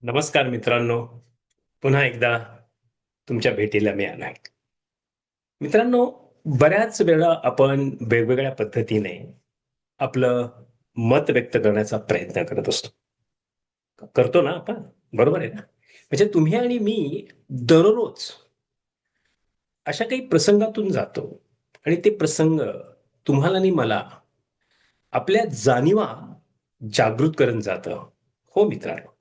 नमस्कार मित्रांनो. पुन्हा एकदा तुमच्या भेटीला मी आलोय. मित्रांनो, बऱ्याच वेळा आपण वेगवेगळ्या पद्धतीने आपलं मत व्यक्त करण्याचा प्रयत्न करत असतो. करतो ना आपण? बरोबर आहे ना? म्हणजे तुम्ही आणि मी दररोज अशा काही प्रसंगातून जातो आणि ते प्रसंग तुम्हाला आणि मला आपल्या जाणीवा जागृत करत जातं. हो मित्रांनो.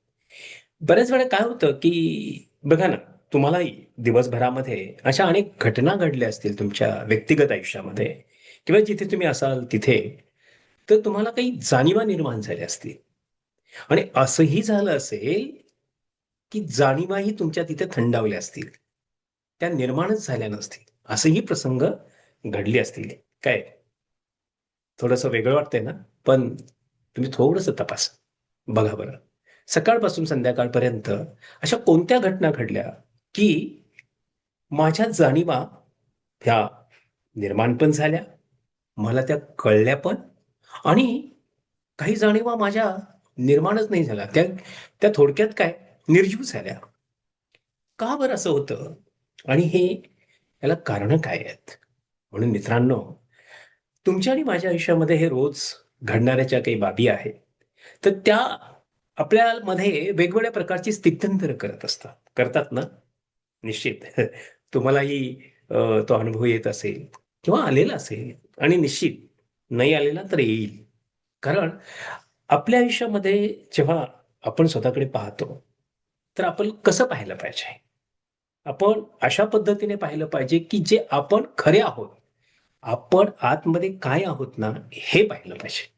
बऱ्याच वेळा काय होतं, की बघा ना, तुम्हालाही दिवसभरामध्ये अशा अनेक घटना घडल्या असतील तुमच्या व्यक्तिगत आयुष्यामध्ये किंवा जिथे तुम्ही असाल तिथे, तर तुम्हाला काही जाणीवा निर्माण झाल्या असतील आणि असंही झालं असेल, की जाणीवाही तुमच्या तिथे थंडावल्या असतील. त्या निर्माणच झाल्या नसतील. असेही प्रसंग घडले असतील. काय? थोडंसं वेगळं वाटतंय ना? पण तुम्ही थोडंसं तपासा. बघा बरं. सकाळपासून संध्याकाळपर्यंत अशा कोणत्या घटना घडल्या, की माझ्या जाणीवा ह्या निर्माण पण झाल्या, मला त्या कळल्या पण आणि काही जाणीवा माझ्या निर्माणच नाही झाल्या. त्या त्या थोडक्यात काय निर्जीव झाल्या. का बरं असं होतं? आणि याला कारणं काय आहेत? म्हणून मित्रांनो, तुमच्या आणि माझ्या आयुष्यामध्ये हे रोज घडणाऱ्या ज्या काही बाबी आहेत, तर त्या आपल्यामध्ये वेगवेगळ्या प्रकारची स्थित्यंतर करत असतात. करतात ना? निश्चित. तुम्हालाही तो अनुभव येत असेल किंवा आलेला असेल आणि निश्चित नाही आलेला तर येईल. कारण आपल्या आयुष्यामध्ये जेव्हा आपण स्वतःकडे पाहतो, तर आपण कसं पाहायला पाहिजे? आपण अशा पद्धतीने पाहिलं पाहिजे, की जे आपण खरे आहोत. आपण आतमध्ये काय आहोत ना, हे पाहिलं पाहिजे.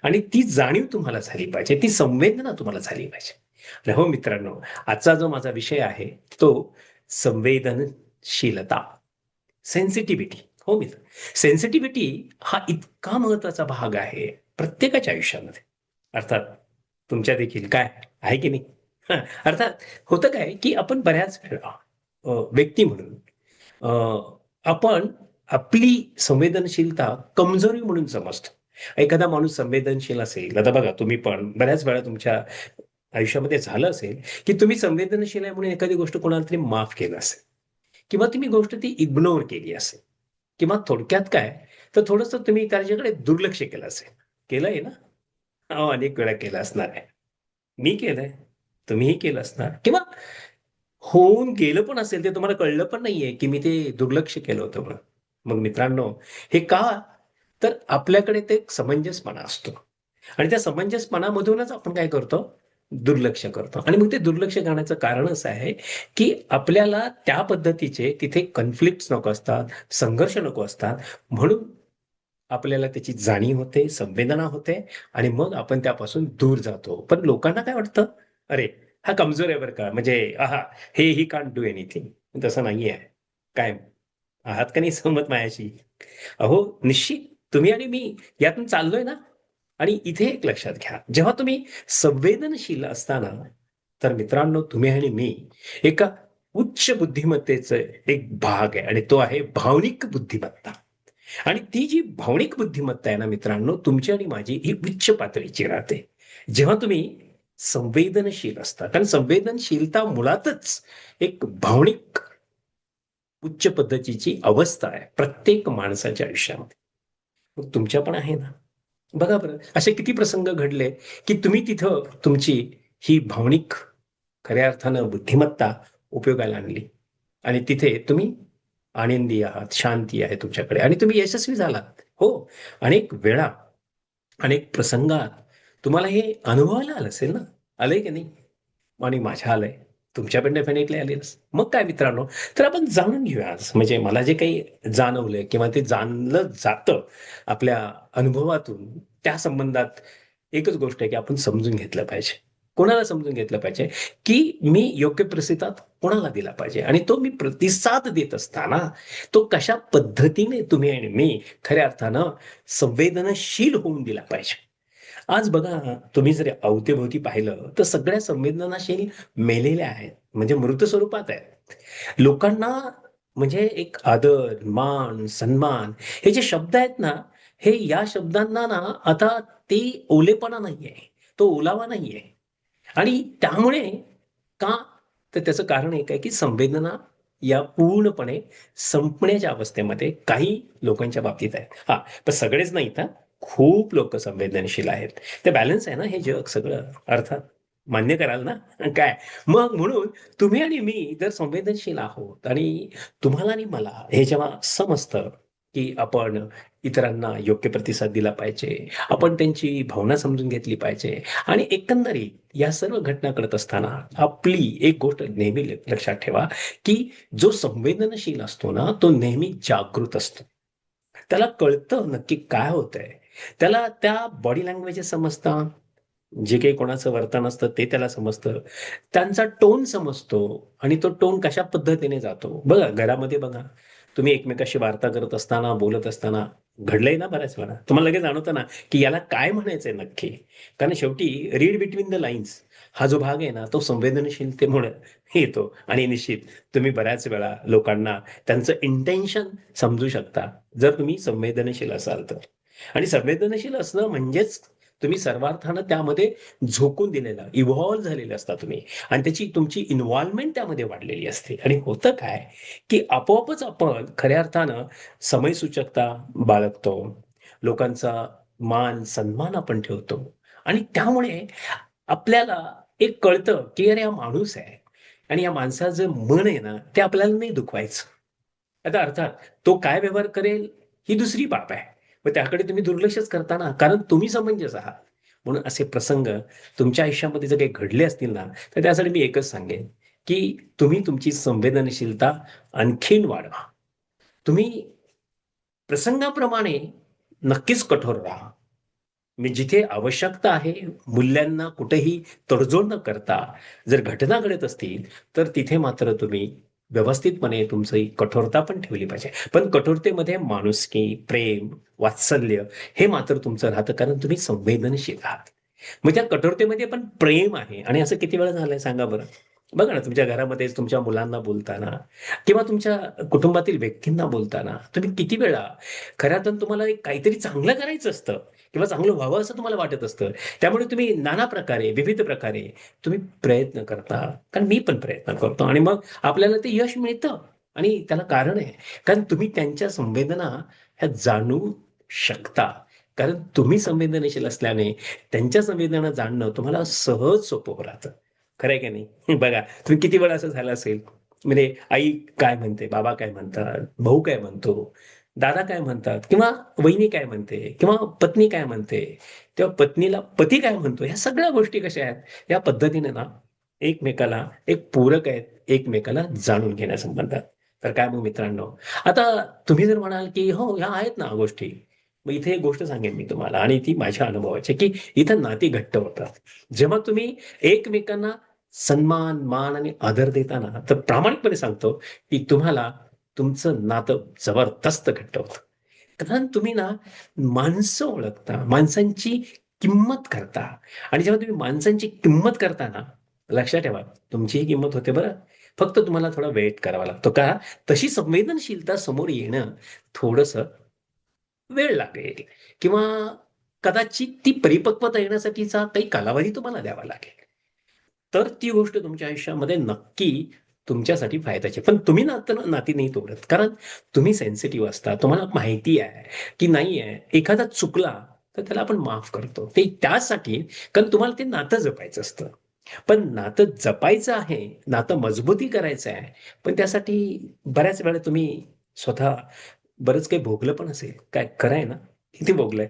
आणि ती जाणीव तुम्हाला झाली पाहिजे, ती संवेदना तुम्हाला झाली पाहिजे. आणि हो मित्रांनो, आजचा जो माझा विषय आहे, तो संवेदनशीलता, सेन्सिटिव्हिटी. हो मित्र. सेन्सिटिव्हिटी हा इतका महत्वाचा भाग आहे प्रत्येकाच्या आयुष्यामध्ये. अर्थात तुमच्या देखील. काय आहे की नाही? हां, अर्थात होतं काय, की आपण बऱ्याच वेळा व्यक्ती म्हणून आपण आपली संवेदनशीलता कमजोरी म्हणून समजतो. एखादा माणूस संवेदनशील असेल, आता बघा तुम्ही पण बऱ्याच वेळा तुमच्या आयुष्यामध्ये झालं असेल, की तुम्ही संवेदनशील आहे म्हणून एखादी गोष्ट कोणाला तरी माफ केलं असेल किंवा तुम्ही गोष्ट ती इग्नोर केली असेल किंवा थोडक्यात काय, तर थोडंसं तुम्ही त्याच्याकडे दुर्लक्ष केलं असेल. केलंय ना? हो, अनेक वेळा केलं असणार आहे. मी केलंय. तुम्हीही केलं असणार किंवा होऊन गेलं पण असेल, ते तुम्हाला कळलं पण नाहीये, की मी ते दुर्लक्ष केलं होतं म्हणून. मग मित्रांनो, हे का? तर आपल्याकडे ते एक समंजसपणा असतो आणि त्या समंजसपणामधूनच आपण काय करतो? दुर्लक्ष करतो आणि मग ते दुर्लक्ष करण्याचं कारण असं आहे, की आपल्याला त्या पद्धतीचे तिथे कॉन्फ्लिक्ट्स नको असतात, संघर्ष नको असतात. म्हणून आपल्याला त्याची जाणीव होते, संवेदना होते आणि मग आपण त्यापासून दूर जातो. पण लोकांना काय वाटतं, "अरे, हा कमजोर आहे बरं का, म्हणजे ही कान्ट डू एनिथिंग." तसं नाहीये. काय आहात का नाही सहमत माझ्याशी? अहो, निश्चित तुम्ही आणि मी यातून चाललोय ना आणि इथे एक लक्षात घ्या, जेव्हा तुम्ही संवेदनशील असता तर मित्रांनो तुम्ही आणि मी एका उच्च बुद्धिमत्तेचा एक भाग आहे आणि तो आहे भावनिक बुद्धिमत्ता. आणि ती जी भावनिक बुद्धिमत्ता आहे ना मित्रांनो, तुमची आणि माझी ही उच्च पातळीची राहते. जेव्हा तुम्ही संवेदनशील असता. कारण संवेदनशीलता मुळातच एक भावनिक उच्च पद्धतीची अवस्था आहे प्रत्येक माणसाच्या आयुष्यामध्ये. मग तुमच्या पण आहे ना? बघा बरं, असे किती प्रसंग घडले, की तुम्ही तिथं तुमची ही भावनिक खऱ्या अर्थानं बुद्धिमत्ता उपयोगाला आणली आणि तिथे तुम्ही आनंदी आहात, शांती आहे तुमच्याकडे आणि तुम्ही यशस्वी झालात. हो, अनेक वेळा, अनेक प्रसंगात तुम्हाला हे अनुभवायला आलं असेल ना? आलंय की नाही? आणि माझ्या आलंय. तुमच्या पण डेफिनेटली आलेलंच. मग काय मित्रांनो, तर आपण जाणून घेऊया आज. म्हणजे मला जे काही जाणवलंय किंवा ते जाणलं जातं आपल्या अनुभवातून, त्या संबंधात एकच गोष्ट आहे, की आपण समजून घेतलं पाहिजे. कोणाला समजून घेतलं पाहिजे, की मी योग्य प्रतिसाद कोणाला दिला पाहिजे आणि तो मी प्रतिसाद देत असताना, तो कशा पद्धतीने तुम्ही आणि मी खऱ्या अर्थानं संवेदनशील होऊन दिला पाहिजे. आज बघा, तुम्ही जर अवतीभोवती पाहिलं, तर सगळ्या संवेदनाशील मेलेल्या आहेत. म्हणजे मृत स्वरूपात आहेत. लोकांना म्हणजे एक आदर, मान, सन्मान हे जे शब्द आहेत ना, हे या शब्दांना ना आता ते ओलेपणा नाहीये. तो ओलावा नाहीये. आणि त्यामुळे का? तर त्याचं कारण एक आहे की संवेदना या पूर्णपणे संपण्याच्या अवस्थेमध्ये काही लोकांच्या बाबतीत आहेत. हां, पण सगळेच नाहीत हां. खूप लोकं संवेदनशील आहेत. ते बॅलन्स आहे ना हे जग सगळं अर्थात. मान्य कराल ना? काय? मग म्हणून तुम्ही आणि मी जर संवेदनशील आहोत आणि तुम्हाला आणि मला हे जेव्हा समजतं, की आपण इतरांना योग्य प्रतिसाद दिला पाहिजे, आपण त्यांची भावना समजून घेतली पाहिजे आणि एकंदरीत या सर्व घटना घडत असताना आपली एक गोष्ट नेहमी लक्षात ठेवा, की जो संवेदनशील असतो ना, तो नेहमी जागृत असतो. त्याला कळतं नक्की काय होतंय. त्याला त्या बॉडी लँग्वेजेस समजतात, जे काही कोणाचं वर्तन असतं ते त्याला समजतं. त्यांचा टोन समजतो आणि तो टोन कशा पद्धतीने जातो. बघा घरामध्ये बघा, तुम्ही एकमेकाशी वार्ता करत असताना, बोलत असताना घडलंय ना बऱ्याच वेळा. तुम्हाला लगेच जाणवतं ना, की याला काय म्हणायचंय नक्की? कारण शेवटी रीड बिटवीन द लाईन्स हा जो भाग आहे ना, तो संवेदनशीलतेमुळे येतो आणि निश्चित तुम्ही बऱ्याच वेळा लोकांना त्यांचं इंटेन्शन समजू शकता, जर तुम्ही संवेदनशील असाल तर. आणि संवेदनशील असणं म्हणजेच तुम्ही सर्वार्थानं त्यामध्ये झोकून दिलेलं, इव्हॉल्व झालेले असता तुम्ही आणि त्याची तुमची इन्व्हॉल्वमेंट त्यामध्ये वाढलेली असते आणि होतं काय, की आपोआपच आपण खऱ्या अर्थानं समयसूचकता बाळगतो. लोकांचा मान, सन्मान आपण ठेवतो आणि त्यामुळे आपल्याला एक कळतं, की अरे हा माणूस आहे आणि या माणसाचं मन आहे ना, ते आपल्याला नाही दुखवायचं. आता अर्थात तो काय व्यवहार करेल ही दुसरी बाब आहे. मग त्याकडे तुम्ही दुर्लक्षच करता ना, कारण तुम्ही समंजस आहात. म्हणून असे प्रसंग तुमच्या आयुष्यामध्ये जर काही घडले असतील ना, तर त्यासाठी मी एकच सांगेन, की तुम्ही तुमची संवेदनशीलता आणखीन वाढवा. तुम्ही प्रसंगाप्रमाणे नक्कीच कठोर राहा. मी जिथे आवश्यकता आहे, मूल्यांना कुठेही तडजोड न करता जर घटना घडत असतील, तर तिथे मात्र तुम्ही व्यवस्थितपणे तुमची कठोरता पण ठेवली पाहिजे. पण कठोरतेमध्ये माणुसकी, प्रेम, वात्सल्य हे मात्र तुमचं राहतं कारण तुम्ही संवेदनशील आहात. मग त्या कठोरतेमध्ये पण प्रेम आहे आणि असं किती वेळा झालंय सांगा बरं? बघा ना, तुमच्या घरामध्ये तुमच्या मुलांना बोलताना किंवा तुमच्या कुटुंबातील व्यक्तींना बोलताना तुम्ही किती वेळा खऱ्या अर्थानं तुम्हाला एक काहीतरी चांगलं करायचं असतं किंवा चांगलं व्हावं असं तुम्हाला वाटत असतं. त्यामुळे तुम्ही नाना प्रकारे, विविध प्रकारे तुम्ही प्रयत्न करता. कारण मी पण प्रयत्न करतो आणि मग आपल्याला ते यश मिळतं आणि त्याला कारण आहे. कारण तुम्ही त्यांच्या संवेदना ह्या जाणू शकता. कारण तुम्ही संवेदनशील असल्याने त्यांच्या संवेदना जाणणं तुम्हाला सहज सोपं राहतं. खरं आहे की नाही? बघा, तुम्ही किती वेळा असं झालं असेल, म्हणजे आई काय म्हणते, बाबा काय म्हणतात, भाऊ काय म्हणतो, दादा काय म्हणतात किंवा वहिनी काय म्हणते किंवा पत्नी काय म्हणते, तेव्हा पत्नीला पती काय म्हणतो, ह्या सगळ्या गोष्टी कशा आहेत, या पद्धतीने ना एकमेकाला एक पूरक आहेत, एकमेकाला जाणून घेण्यासंबंधात. तर काय मग मित्रांनो, आता तुम्ही जर म्हणाल, की "हो, ह्या आहेत ना गोष्टी." मग इथे एक गोष्ट सांगेन मी तुम्हाला आणि ती माझ्या अनुभवाची, की इथं नाती घट्ट होतात. जेव्हा तुम्ही एकमेकांना सन्मान, मान आणि आदर देता ना, तर प्रामाणिकपणे सांगतो, की तुम्हाला तुमचं नातं जबरदस्त घट्ट होतं. कारण तुम्ही ना माणसं ओळखता, माणसांची किंमत करता आणि जेव्हा तुम्ही माणसांची किंमत करता ना, लक्षात ठेवा तुमचीही किंमत होते बरं. फक्त तुम्हाला थोडा वेट करावा लागतो. का? तशी संवेदनशीलता समोर येणं थोडंसं वेळ लागेल किंवा कदाचित ती परिपक्वता येण्यासाठीचा काही कालावधी तुम्हाला द्यावा लागेल. तर ती गोष्ट तुमच्या आयुष्यामध्ये नक्की तुमच्यासाठी फायद्याची आहे. पण तुम्ही नाती नाही तोडत. कारण तुम्ही सेन्सिटिव्ह असता. तुम्हाला माहिती आहे, की नाही आहे, एखादा चुकला तर त्याला आपण माफ करतो. ते त्यासाठी कारण तुम्हाला ते नातं जपायचं असतं. पण नातं जपायचं आहे, नातं मजबुती करायचं आहे. पण त्यासाठी बऱ्याच वेळा तुम्ही स्वतः बरंच काही भोगलं पण असेल. काय खरं आहे ना? किती भोगलंय?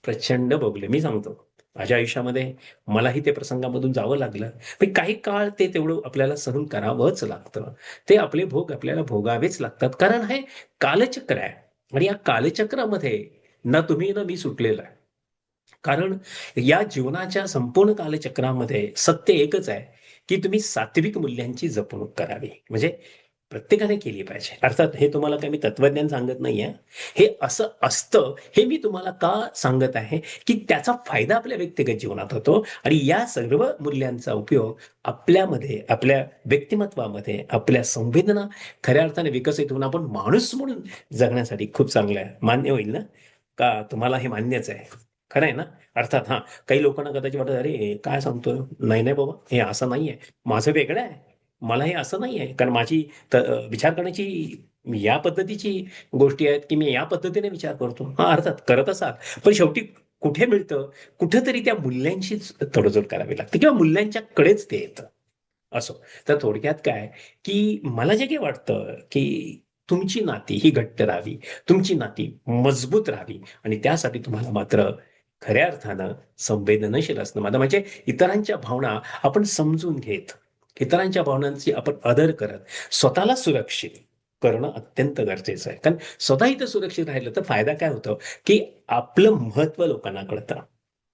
प्रचंड भोगले. मी सांगतो. माझ्या आयुष्यामध्ये मलाही त्या प्रसंगामधून जावं लागलं. पण काही काळ ते तेवढं आपल्याला सहन करावंच लागतं. ते आपले भोग आपल्याला भोगावेच लागतात. कारण हे कालचक्र आहे आणि या कालचक्रामध्ये ना तुम्ही ना मी सुटलेलो आहे. कारण या जीवनाच्या संपूर्ण कालचक्रामध्ये सत्य एकच आहे, की तुम्ही सात्विक मूल्यांची जपणूक करावी. म्हणजे प्रत्येकाने केली पाहिजे. अर्थात हे तुम्हाला काही मी तत्वज्ञान सांगत नाहीये. हे असं असतं, हे मी तुम्हाला का सांगत आहे, की त्याचा फायदा आपल्या व्यक्तिगत जीवनात होतो आणि या सर्व मूल्यांचा उपयोग आपल्यामध्ये, आपल्या व्यक्तिमत्त्वामध्ये, आपल्या संवेदना खऱ्या अर्थाने विकसित होऊन आपण माणूस म्हणून जगण्यासाठी खूप चांगलं आहे. मान्य होईल ना? का तुम्हाला हे मान्यच आहे? खरं आहे ना? अर्थात काही लोकांना कदाचित वाटत, अरे काय सांगतोय, नाही नाही बाबा, हे असं नाहीये, माझं वेगळं आहे, मला हे असं नाहीये, कारण माझी विचार करण्याची या पद्धतीची गोष्टी आहेत, की मी या पद्धतीने विचार करतो. अर्थात करत असाल, पण शेवटी कुठे मिळतं, कुठेतरी त्या मूल्यांशीच तडजोड करावी लागते किंवा मूल्यांच्या कडेच ते येतं. असो. तर थोडक्यात काय, की मला जे काही वाटतं, की तुमची नाती ही घट्ट राहावी, तुमची नाती मजबूत राहावी आणि त्यासाठी तुम्हाला मात्र खऱ्या अर्थानं संवेदनशील असणं, माझं म्हणजे इतरांच्या भावना आपण समजून घेत, इतरांच्या भावनांची आपण आदर करत, स्वतःला सुरक्षित करणं अत्यंत गरजेचं आहे. कारण स्वतः इथं सुरक्षित राहिलं तर फायदा काय होतो, की आपलं महत्त्व लोकांना कळतं.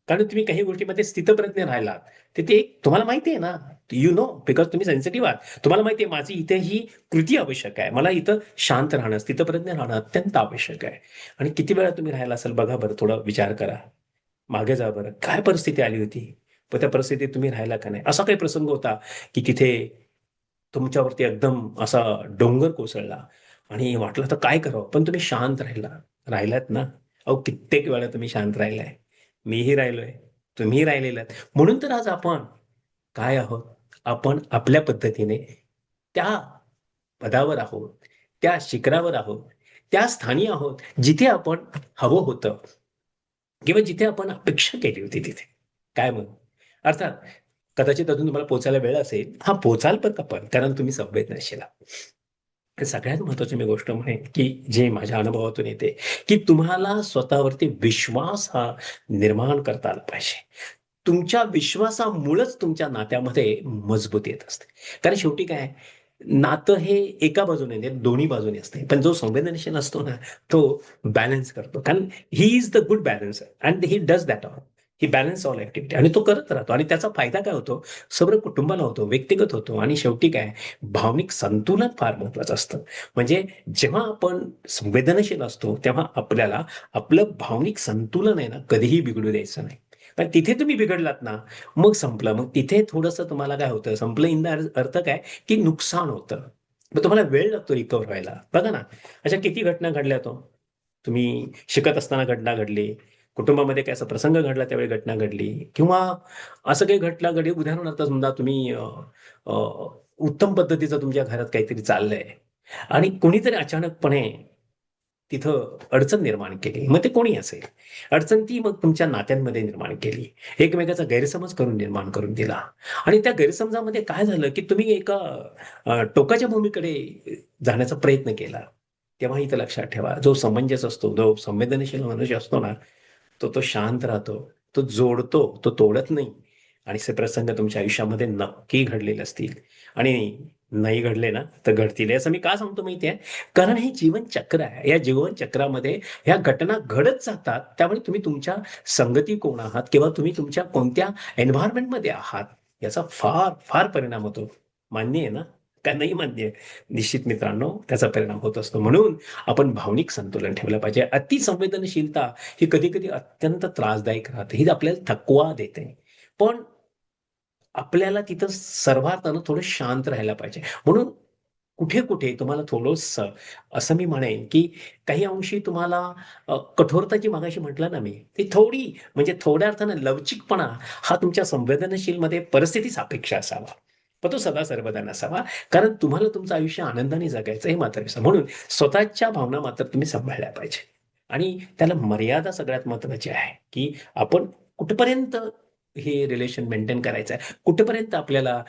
कारण तुम्ही काही गोष्टीमध्ये स्थितप्रज्ञ राहिलात, तर ते तुम्हाला माहिती आहे ना, यू नो बिकॉज तुम्ही सेन्सिटिव्ह आहात. तुम्हाला माहिती आहे माझी इथे ही कृती आवश्यक आहे. मला इथं शांत राहणं, स्थितप्रज्ञ राहणं अत्यंत आवश्यक आहे. आणि किती वेळा तुम्ही राहिला असाल बघा बरं, थोडा विचार करा. मागे जा बरं. काय परिस्थिती आली होती? पण त्या परिस्थितीत तुम्ही राहिला का नाही? असा काही प्रसंग होता, की तिथे तुमच्यावरती एकदम असा डोंगर कोसळला आणि वाटलं तर काय करावं? पण तुम्ही शांत राहिलात ना? अहो कित्येक वेळा तुम्ही शांत राहिलाय. मीही राहिलोय. तुम्हीही राहिलेलात. म्हणून तर आज आपण काय आहोत? आपण आपल्या पद्धतीने त्या पदावर आहोत, त्या शिखरावर आहोत, त्या स्थानी आहोत, जिथे आपण हवं होतं किंवा जिथे आपण अपेक्षा केली होती तिथे. काय मग? अर्थात कदाचित अजून तुम्हाला पोहोचायला वेळ असेल. पोहोचाल बरं का पण, कारण तुम्ही संवेदनशील आहात. सगळ्यात महत्त्वाची मी गोष्ट म्हणेन, की जे माझ्या अनुभवातून येते, की तुम्हाला स्वतःवरती विश्वास हा निर्माण करता आला पाहिजे. तुमच्या विश्वासामुळंच तुमच्या नात्यामध्ये मजबूती असते. कारण शेवटी काय आहे, नातं हे एका बाजूने नाही, दोन्ही बाजूने असते. पण जो संवेदनशील असतो ना, तो बॅलन्स करतो. कारण he is the good balancer and he does that all. He balance all activity आणि तो करत राहतो आणि त्याचा फायदा काय होतो? सर्व कुटुंबाला होतो, व्यक्तिगत होतो आणि शेवटी काय, भावनिक संतुलन फार महत्वाचं असतं. म्हणजे जेव्हा आपण संवेदनशील असतो, तेव्हा आपल्याला आपलं भावनिक संतुलन आहे ना, कधीही बिघडू द्यायचं नाही. पण तिथे तुम्ही बिघडलात ना, मग संपलं. मग तिथे थोडंसं तुम्हाला काय होतं, संपलं इन द अर्थ काय, की नुकसान होतं. मग तुम्हाला वेळ लागतो रिकव्हर व्हायला. बघा ना, अशा किती घटना घडल्यात हो. तुम्ही शिकत असताना घटना घडली, कुटुंबामध्ये काही असा प्रसंग घडला त्यावेळी घटना घडली किंवा असं काही घटना घडली, उदाहरणार्थ समजा तुम्ही अ, उत्तम पद्धतीचं तुमच्या घरात काहीतरी चाललंय आणि कोणीतरी अचानकपणे तिथं अडचण निर्माण केली. मग ते कोणी असेल. अडचण ती मग तुमच्या नात्यांमध्ये निर्माण केली. एकमेकाचा गैरसमज निर्माण करून दिला आणि त्या गैरसमजामध्ये काय झालं, की तुम्ही एका टोकाच्या भूमीकडे जाण्याचा प्रयत्न केला. तेव्हा इथं लक्षात ठेवा, जो समंजस असतो, जो संवेदनशील मनुष्य असतो ना, तो शांत राहतो. तो जोडतो, तो तोडत नाही. आणि असे प्रसंग तुमच्या आयुष्यामध्ये नक्की घडलेले असतील आणि नाही घडले ना, तर घडतील. असं मी का सांगतो माहिती आहे? कारण हे जीवन चक्र आहे. या जीवन चक्रामध्ये ह्या घटना घडत जातात. त्यामुळे तुम्ही तुमच्या संगती कोण आहात किंवा तुम्ही तुमच्या कोणत्या एन्व्हायर्नमेंटमध्ये आहात, याचा फार, फार परिणाम होतो. मान्य आहे ना? का नाही मान्य आहे? निश्चित मित्रांनो, त्याचा परिणाम होत असतो. म्हणून आपण भावनिक संतुलन ठेवलं पाहिजे. अतिसंवेदनशीलता ही कधी-कधी अत्यंत त्रासदायक राहते. ही आपल्याला थकवा देते. पण आपल्याला तिथं सर्वार्थानं थोडं शांत राहायला पाहिजे. म्हणून कुठे-कुठे तुम्हाला थोडंसं असं मी म्हणेन, की काही अंशी तुम्हाला कठोरता जी मगाशी म्हटलं ना मी, ती थोडी म्हणजे थोड्या अर्थानं लवचिकपणा हा तुमच्या संवेदनशीलमध्ये परिस्थिती सापेक्ष असावा. पण तो सदा सर्वदा नसावा. कारण तुम्हाला तुमचं आयुष्य आनंदाने जगायचं हे मात्र विसरा. म्हणून स्वतःच्या भावना मात्र तुम्ही सांभाळल्या पाहिजे. आणि त्याला मर्यादा सगळ्यात महत्त्वाची आहे, की आपण कुठपर्यंत हे रिलेशन मेंटेन करायचं आहे. कुठपर्यंत आपल्याला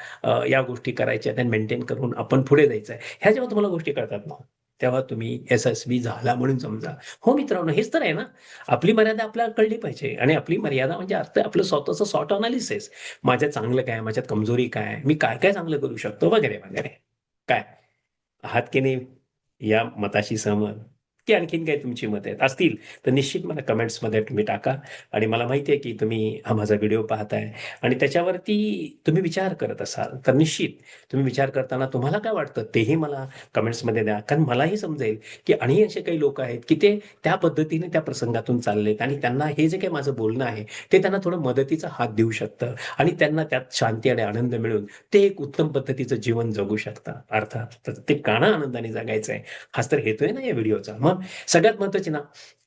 या गोष्टी करायच्या आहेत आणि मेंटेन करून आपण पुढे जायचं आहे. ह्या जेव्हा तुम्हाला गोष्टी कळतात ना, तेव्हा तुम्ही यशस्वी झाला म्हणून समजा. हो मित्रांनो, हेच तर आहे ना. आपली मर्यादा आपल्याला कळली पाहिजे आणि आपली मर्यादा म्हणजे अर्थ आपलं स्वतःचं स्वॉट एनालिसिस. माझ्यात चांगलं काय? माझ्यात कमजोरी काय? मी काय-काय चांगलं करू शकतो? वगैरे, वगैरे. काय? आहात की नाही या मताशी सहमत? की आणखीन काही तुमची मत आहेत? असतील तर निश्चित मला कमेंट्समध्ये तुम्ही टाका आणि मला माहिती आहे की तुम्ही हा माझा व्हिडिओ पाहताय आणि त्याच्यावरती तुम्ही विचार करत असाल, तर निश्चित तुम्ही विचार करताना तुम्हाला काय वाटतं तेही मला कमेंट्समध्ये द्या. कारण मलाही समजेल की आणि असे काही लोक आहेत की ते त्या पद्धतीने त्या प्रसंगातून चाललेत आणि त्यांना हे जे काही माझं बोलणं आहे, ते त्यांना थोडं मदतीचा हात देऊ शकतं आणि त्यांना त्यात शांती आणि आनंद मिळून ते एक उत्तम पद्धतीचं जीवन जगू शकतात. अर्थात तर ते का ना आनंदाने जगायचं आहे, हाच तर हेतू आहे ना या व्हिडिओचा. मग सगळ्यात महत्त्वाची ना,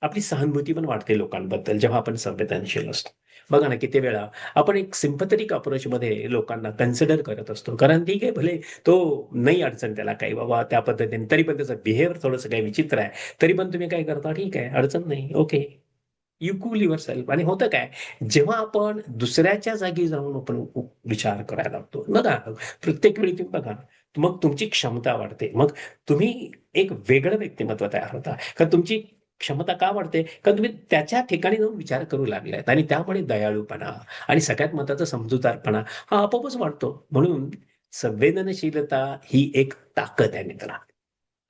आपली सहानुभूती पण वाढते लोकांबद्दल जेव्हा आपण संवेदनशील असतो. बघा ना किती वेळा आपण एक सिम्पथेटिक अप्रोचमध्ये लोकांना कन्सिडर करत असतो. कारण ठीक आहे भले तो नाही अडचण त्याला काही बाबा त्या पद्धतीने, तरी पण त्याचं बिहेवियर थोडंसं काही विचित्र आहे. तरी पण तुम्ही काय करता, ठीक आहे, अडचण नाही, ओके. You cool yourself. आणि होतं काय, जेव्हा आपण दुसऱ्याच्या जागी जाऊन आपण विचार करायला लागतो बघा, प्रत्येक वेळी तुम्ही बघा, मग तुमची क्षमता वाढते. मग तुम्ही एक वेगळं व्यक्तिमत्व तयार होता. कारण तुमची क्षमता का वाढते? कारण तुम्ही त्याच्या ठिकाणी जाऊन विचार करू लागलात आणि त्यामुळे दयाळूपणा आणि सगळ्यात महत्त्वाचा समजूतदारपणा हा आपोआपच वाढतो. म्हणून संवेदनशीलता ही एक ताकद आहे मित्रा.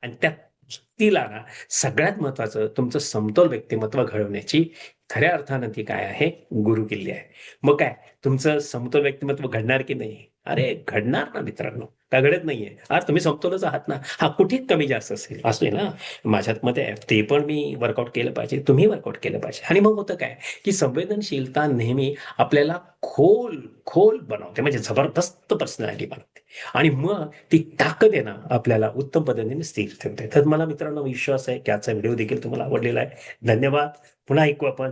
आणि त्या व्यक्तीला ना सगळ्यात महत्त्वाचं तुमचं समतोल व्यक्तिमत्व घडवण्याची खऱ्या अर्थानं ती काय आहे, गुरुकिल्ली आहे. मग काय तुमचं समतोल व्यक्तिमत्व घडणार की नाही? अरे घडणार ना मित्रांनो, का घडत नाहीये? अरे तुम्ही समतोलच आहात ना. हां, कुठे कमी जास्त असेल ना, माझ्यात मत आहे ते पण मी वर्कआउट केलं पाहिजे, तुम्ही वर्कआउट केलं पाहिजे. आणि मग होतं काय, की संवेदनशीलता नेहमी आपल्याला खोल, खोल बनवते म्हणजे जबरदस्त पर्सनॅलिटी बनवते. आणि मग ती ताकद आहे ना, आपल्याला उत्तम पद्धतीने स्थिर ठेवते. तर मला मित्रांनो विश्वास आहे, की आजचा व्हिडिओ देखील तुम्हाला आवडलेला आहे. धन्यवाद. पुन्हा ऐकू आपण.